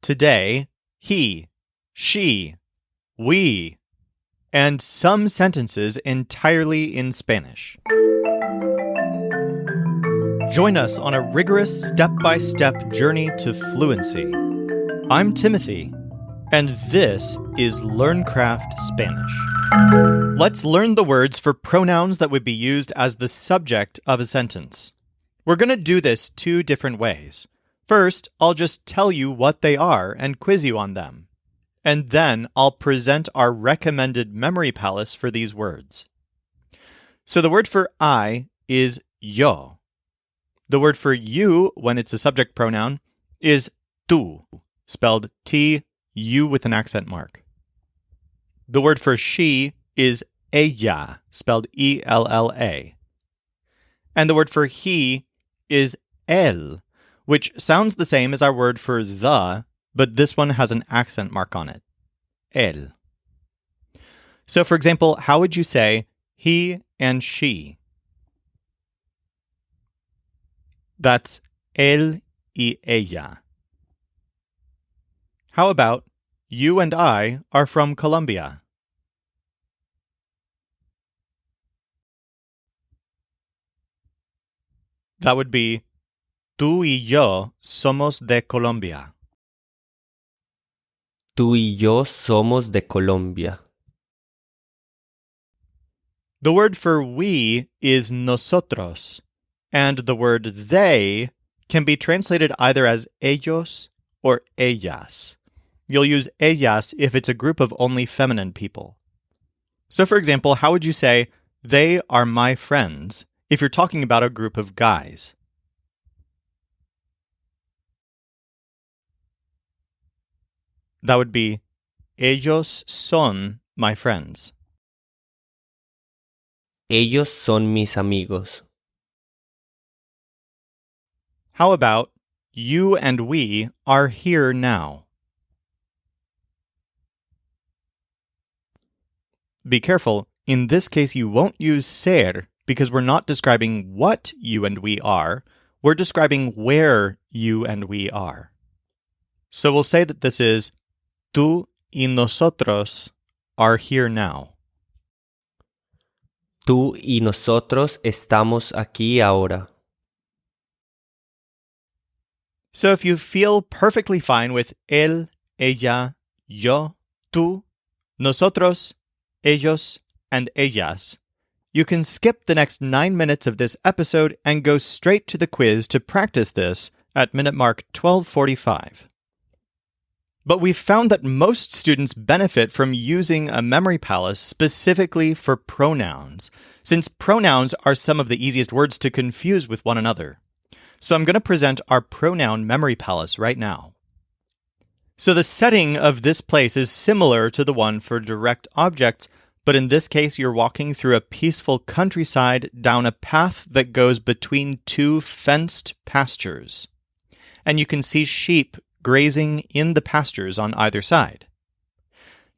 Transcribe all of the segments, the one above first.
today, he, she, we, and some sentences entirely in Spanish. Join us on a rigorous step-by-step journey to fluency. I'm Timothy, and this is LearnCraft Spanish. Let's learn the words for pronouns that would be used as the subject of a sentence. We're going to do this two different ways. First, I'll just tell you what they are and quiz you on them. And then I'll present our recommended memory palace for these words. So the word for I is yo. The word for you, when it's a subject pronoun, is tú, spelled T-U with an accent mark. The word for she is ella, spelled E-L-L-A. And the word for he is él, which sounds the same as our word for the, but this one has an accent mark on it. Él. So for example, how would you say he and she? That's él y ella. How about you and I are from Colombia? That would be tú y yo somos de Colombia. Tú y yo somos de Colombia. The word for we is nosotros, and the word they can be translated either as ellos or ellas. You'll use ellas if it's a group of only feminine people. So for example, how would you say, they are my friends, if you're talking about a group of guys? That would be, ellos son my friends. Ellos son mis amigos. How about, you and we are here now? Be careful, in this case you won't use ser because we're not describing what you and we are, we're describing where you and we are. So we'll say that this is, tú y nosotros are here now. Tú y nosotros estamos aquí ahora. So if you feel perfectly fine with él, ella, yo, tú, nosotros, ellos, and ellas, you can skip the next 9 minutes of this episode and go straight to the quiz to practice this at minute mark 12:45. But we've found that most students benefit from using a memory palace specifically for pronouns, since pronouns are some of the easiest words to confuse with one another. So I'm going to present our pronoun memory palace right now. So the setting of this place is similar to the one for direct objects, but in this case you're walking through a peaceful countryside down a path that goes between two fenced pastures. And you can see sheep grazing in the pastures on either side.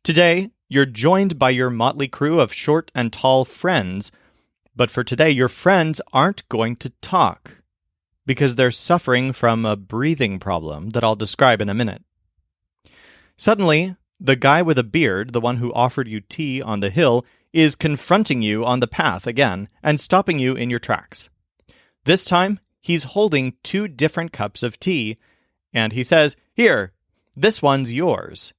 Today, you're joined by your motley crew of short and tall friends, but for today, your friends aren't going to talk because they're suffering from a breathing problem that I'll describe in a minute. Suddenly, the guy with a beard, the one who offered you tea on the hill, is confronting you on the path again and stopping you in your tracks. This time, he's holding two different cups of tea, and he says, "Here, this one's yours."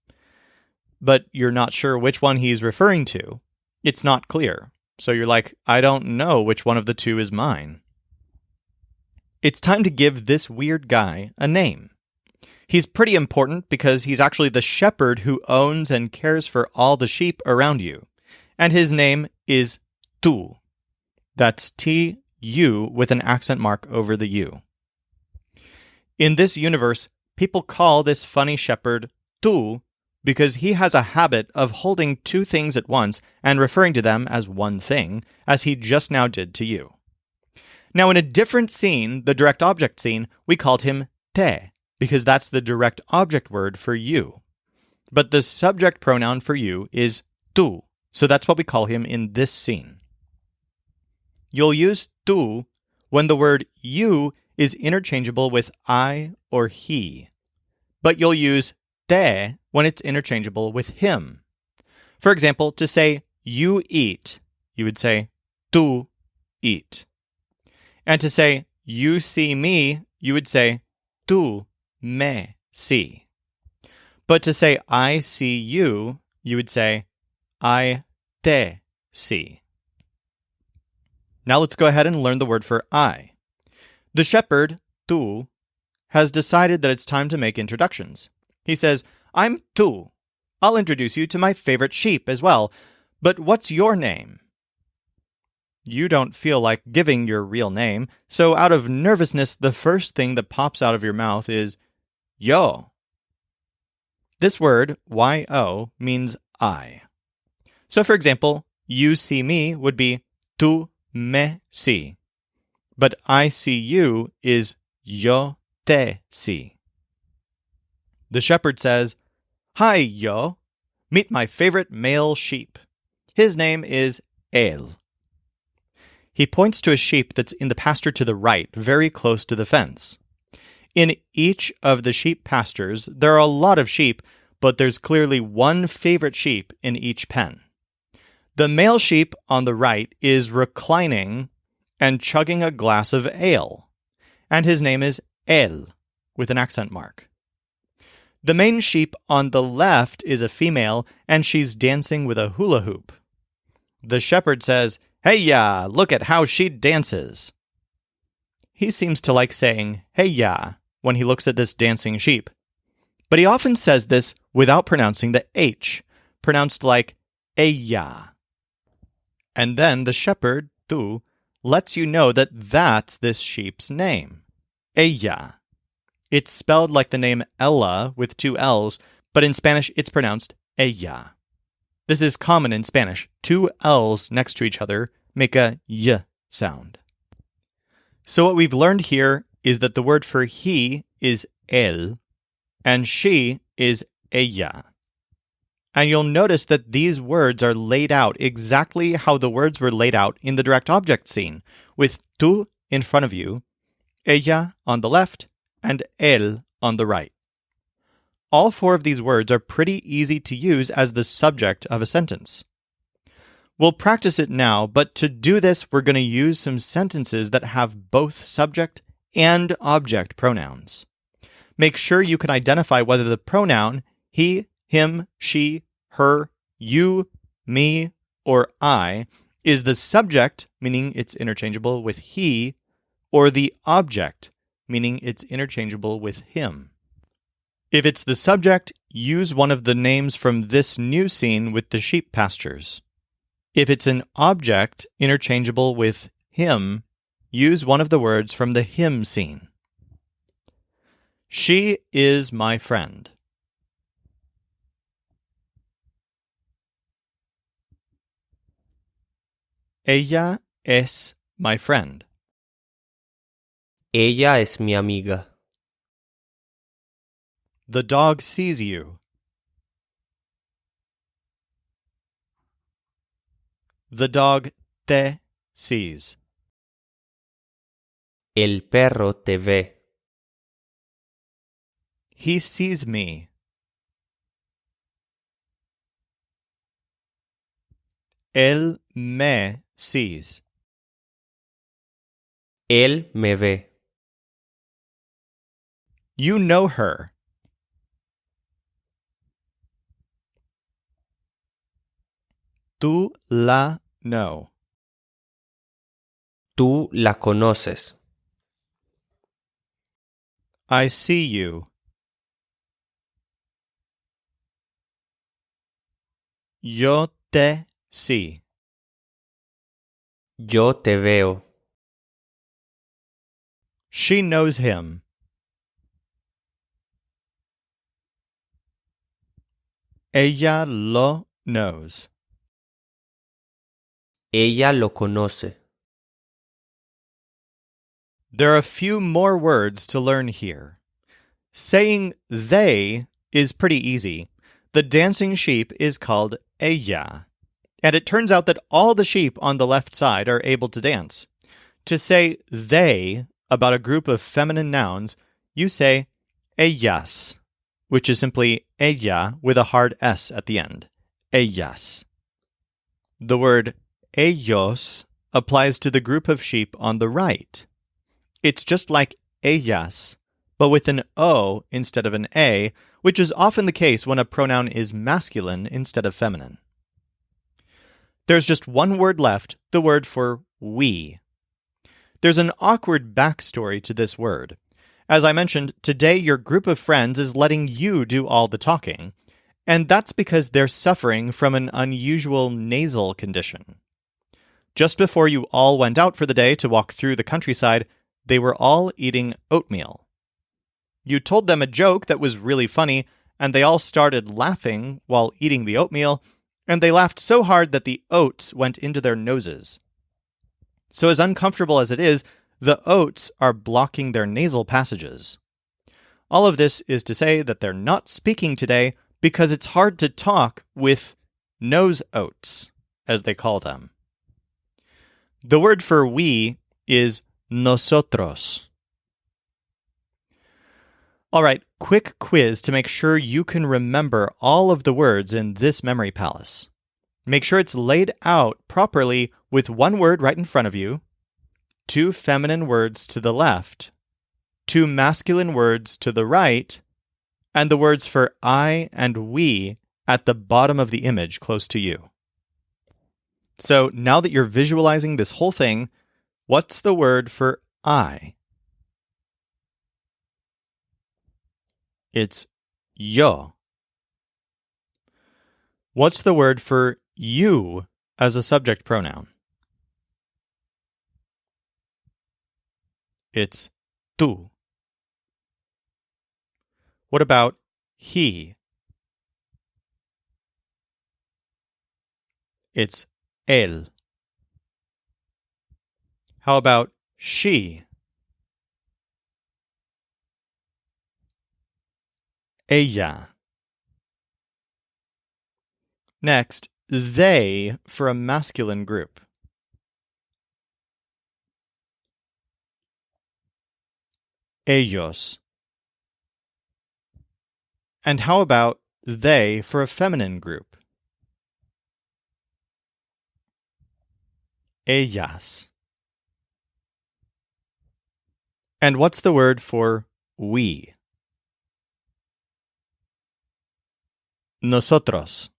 But you're not sure which one he's referring to. It's not clear. So you're like, I don't know which one of the two is mine. It's time to give this weird guy a name. He's pretty important because he's actually the shepherd who owns and cares for all the sheep around you. And his name is tú. That's T-U with an accent mark over the U. In this universe, people call this funny shepherd tú because he has a habit of holding two things at once and referring to them as one thing, as he just now did to you. Now, in a different scene, the direct object scene, we called him te, because that's the direct object word for you. But the subject pronoun for you is tú, so that's what we call him in this scene. You'll use tú when the word you is interchangeable with I or he. but you'll use te when it's interchangeable with him. For example, to say you eat, you would say tú eat. And to say you see me, you would say tú me see. But to say I see you, you would say I te see. Now let's go ahead and learn the word for I. The shepherd, tú, has decided that it's time to make introductions. He says, I'm tú. I'll introduce you to my favorite sheep as well. But what's your name? You don't feel like giving your real name, so out of nervousness, the first thing that pops out of your mouth is yo. This word, yo, means I. So for example, you see me would be tú me sí. But I see you is yo te sí. The shepherd says, Hi, yo. Meet my favorite male sheep. His name is él. He points to a sheep that's in the pasture to the right, very close to the fence. In each of the sheep pastures, there are a lot of sheep, but there's clearly one favorite sheep in each pen. The male sheep on the right is reclining and chugging a glass of ale, and his name is él, with an accent mark. The main sheep on the left is a female, and she's dancing with a hula hoop. The shepherd says, Hey-ya, look at how she dances. He seems to like saying, Hey-ya, when he looks at this dancing sheep. But he often says this without pronouncing the H, pronounced like ella. And then the shepherd, tú, lets you know that that's this sheep's name, ella. It's spelled like the name Ella with two L's, but in Spanish it's pronounced ella. This is common in Spanish. Two L's next to each other make a y sound. So what we've learned here is that the word for he is él, and she is ella. And you'll notice that these words are laid out exactly how the words were laid out in the direct object scene, with tú in front of you, ella on the left, and él on the right. All four of these words are pretty easy to use as the subject of a sentence. We'll practice it now, but to do this, we're going to use some sentences that have both subject and object pronouns. Make sure you can identify whether the pronoun he, him, she, her, you, me, or I is the subject, meaning it's interchangeable with he, or the object, meaning it's interchangeable with him. If it's the subject, use one of the names from this new scene with the sheep pastures. If it's an object interchangeable with him, use one of the words from the him scene. She is my friend. Ella es my friend. Ella es mi amiga. The dog sees you. The dog te sees. El perro te ve. He sees me. Él me sees. Él me ve. You know her. Tú la know. Tú la conoces. I see you. Yo te sí. Yo te veo. She knows him. Ella lo knows. Ella lo conoce. There are a few more words to learn here. Saying they is pretty easy. The dancing sheep is called ella. And it turns out that all the sheep on the left side are able to dance. To say they about a group of feminine nouns, you say ellas. which is simply ella with a hard S at the end. Ellas. The word ellos applies to the group of sheep on the right. It's just like ellas, but with an O instead of an A, which is often the case when a pronoun is masculine instead of feminine. There's just one word left, the word for we. There's an awkward backstory to this word. As I mentioned, today your group of friends is letting you do all the talking, and that's because they're suffering from an unusual nasal condition. Just before you all went out for the day to walk through the countryside, they were all eating oatmeal. You told them a joke that was really funny, and they all started laughing while eating the oatmeal, and they laughed so hard that the oats went into their noses. So as uncomfortable as it is, the oats are blocking their nasal passages. All of this is to say that they're not speaking today because it's hard to talk with nose oats, as they call them. The word for we is nosotros. All right, quick quiz to make sure you can remember all of the words in this memory palace. Make sure it's laid out properly with one word right in front of you, 2 feminine words to the left, 2 masculine words to the right, and the words for I and we at the bottom of the image close to you. So now that you're visualizing this whole thing, what's the word for I? It's yo. What's the word for you as a subject pronoun? It's tú. What about he? It's él. How about she? Ella. Next, they for a masculine group. Ellos. And how about they for a feminine group? Ellas. And what's the word for we? Nosotros.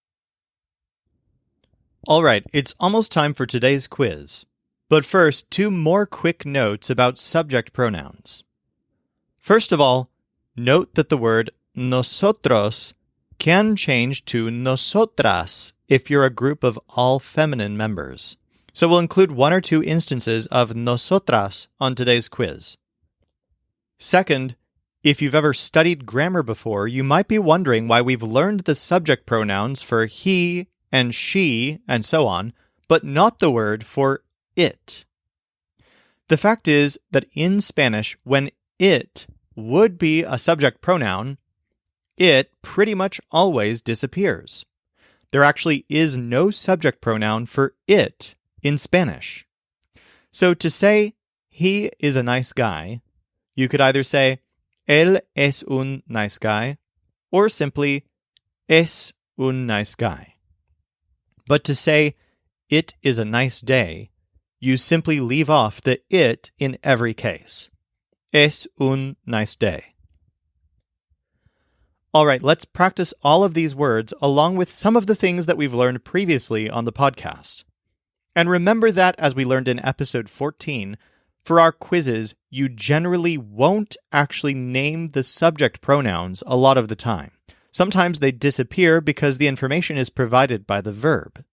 All right, it's almost time for today's quiz. But first, 2 more quick notes about subject pronouns. First of all, note that the word nosotros can change to nosotras if you're a group of all feminine members. So we'll include 1 or 2 instances of nosotras on today's quiz. Second, if you've ever studied grammar before, you might be wondering why we've learned the subject pronouns for he and she and so on, but not the word for it. The fact is that in Spanish, when it would be a subject pronoun, it pretty much always disappears. There actually is no subject pronoun for it in Spanish. So to say he is a nice guy, you could either say él es un nice guy or simply es un nice guy. But to say it is a nice day, you simply leave off the it in every case. Es un nice day. All right, let's practice all of these words along with some of the things that we've learned previously on the podcast. And remember that, as we learned in episode 14, for our quizzes, you generally won't actually name the subject pronouns a lot of the time. Sometimes they disappear because the information is provided by the verb.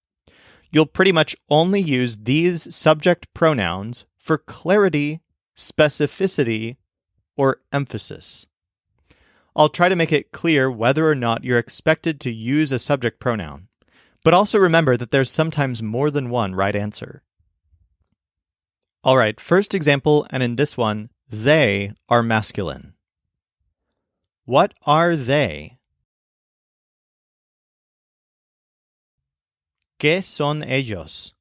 You'll pretty much only use these subject pronouns for clarity, specificity, or emphasis. I'll try to make it clear whether or not you're expected to use a subject pronoun, but also remember that there's sometimes more than one right answer. All right, first example, and in this one, they are masculine. What are they? ¿Qué son ellos?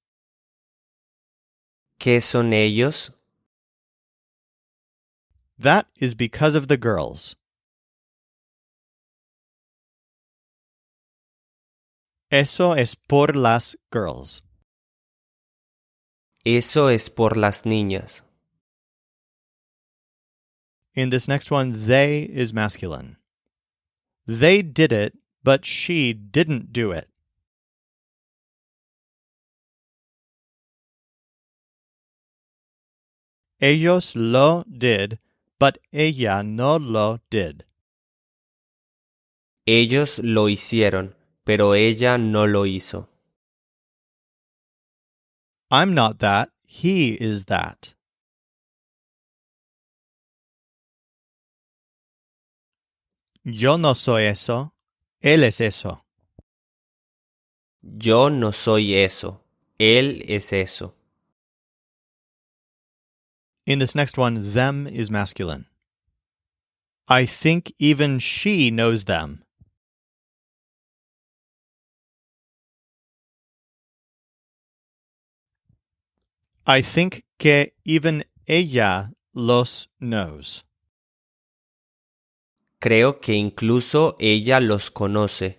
¿Qué son ellos? That is because of the girls. Eso es por las girls. Eso es por las niñas. In this next one, they is masculine. They did it, but she didn't do it. Ellos lo did, but ella no lo did. Ellos lo hicieron, pero ella no lo hizo. I'm not that, he is that. Yo no soy eso, él es eso. Yo no soy eso. Él es eso. In this next one, them is masculine. I think even she knows them. I think que even ella los knows. Creo que incluso ella los conoce.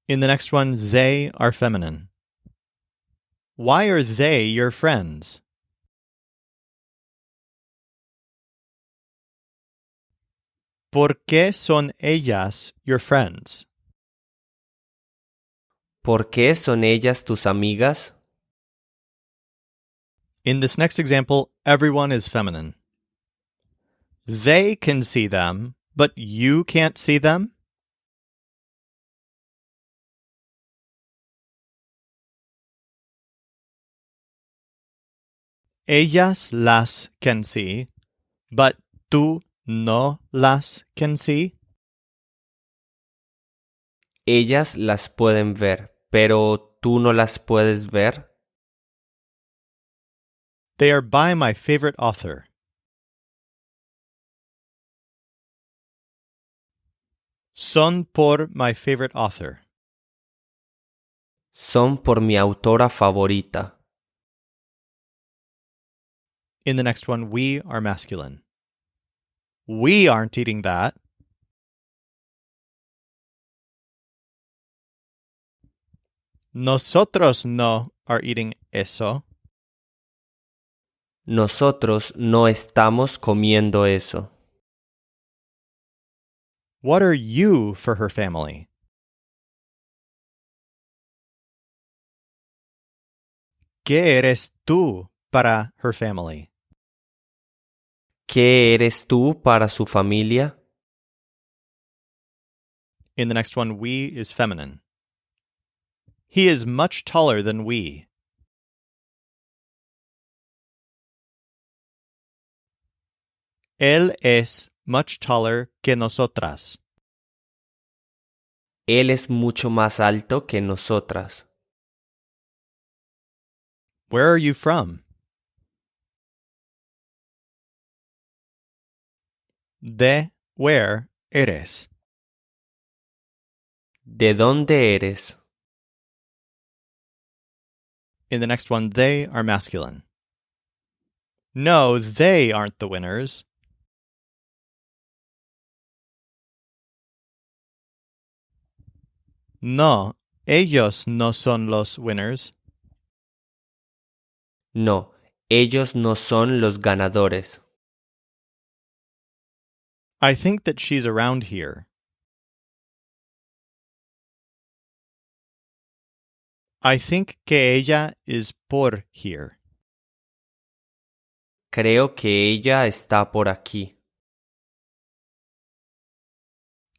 In the next one, they are feminine. Why are they your friends? ¿Por qué son ellas your friends? ¿Por qué son ellas tus amigas? In this next example, everyone is feminine. They can see them, but you can't see them? Ellas las can see, but tú no las can see? Ellas las pueden ver, pero tú no las puedes ver. They are by my favorite author. Son por my favorite author. Son por mi autora favorita. In the next one, we are masculine. We aren't eating that. Nosotros no are eating eso. Nosotros no estamos comiendo eso. What are you for her family? ¿Qué eres tú para her family? ¿Qué eres tú para su familia? In the next one, we is feminine. He is much taller than we. Él es much taller que nosotras. Él es mucho más alto que nosotras. Where are you from? De where eres. ¿De dónde eres? In the next one, they are masculine. No, they aren't the winners. No, ellos no son los winners. No, ellos no son los ganadores. I think that she's around here. I think que ella is por here. Creo que ella está por aquí.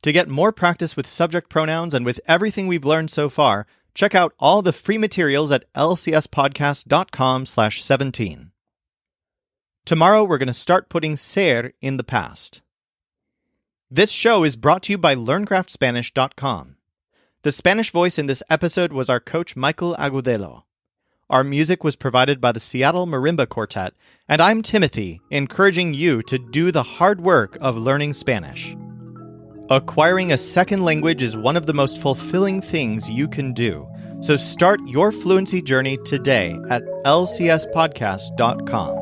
To get more practice with subject pronouns and with everything we've learned so far, check out all the free materials at lcspodcast.com/17. Tomorrow, we're going to start putting ser in the past. This show is brought to you by LearnCraftSpanish.com. The Spanish voice in this episode was our coach Michael Agudelo. Our music was provided by the Seattle Marimba Quartet, and I'm Timothy, encouraging you to do the hard work of learning Spanish. Acquiring a second language is one of the most fulfilling things you can do, so start your fluency journey today at lcspodcast.com.